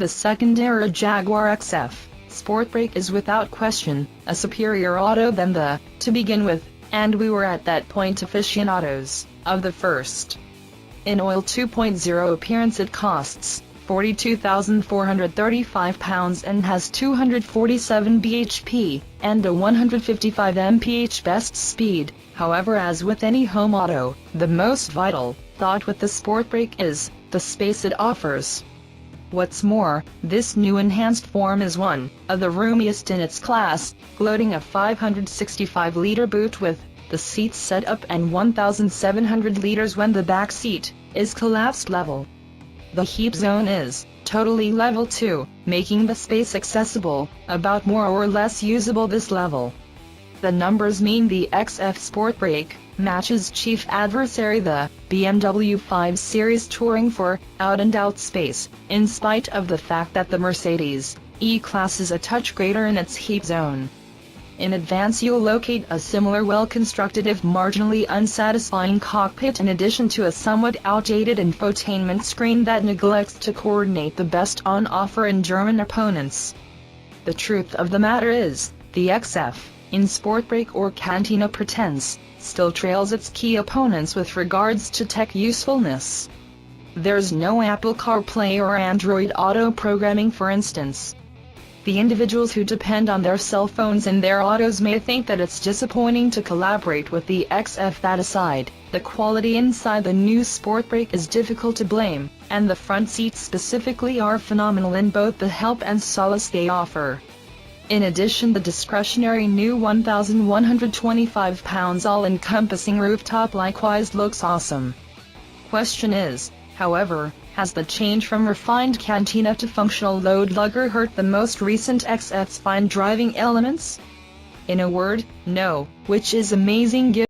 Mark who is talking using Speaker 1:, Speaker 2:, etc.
Speaker 1: The second-era Jaguar XF Sportbrake is without question a superior auto than the, to begin with, and we were at that point aficionados of the first. In oil 2.0 appearance it costs £42,435 and has 247 bhp, and a 155 mph best speed. However, as with any home auto, the most vital thought with the Sportbrake is the space it offers. What's more, this new enhanced form is one of the roomiest in its class, gloating a 565-liter boot with the seats set up and 1,700 liters when the back seat is collapsed level. The heap zone is totally level too, making the space accessible, about more or less usable this level. The numbers mean the XF Sportbrake matches chief adversary the BMW 5 Series Touring for out-and-out space, in spite of the fact that the Mercedes E-Class is a touch greater in its heap zone. In advance you'll locate a similar well-constructed if marginally unsatisfying cockpit in addition to a somewhat outdated infotainment screen that neglects to coordinate the best on offer in German opponents. The truth of the matter is, the XF, in Sportbrake or Cantina pretense, still trails its key opponents with regards to tech usefulness. There's no Apple CarPlay or Android Auto programming, for instance. The individuals who depend on their cell phones in their autos may think that it's disappointing to collaborate with the XF. That aside, the quality inside the new Sportbrake is difficult to blame, and the front seats specifically are phenomenal in both the help and solace they offer. In addition, the discretionary new 1,125 pounds all-encompassing rooftop likewise looks awesome. Question is, however, has the change from refined Cantina to functional load lugger hurt the most recent XF's fine driving elements? In a word, no, which is amazing given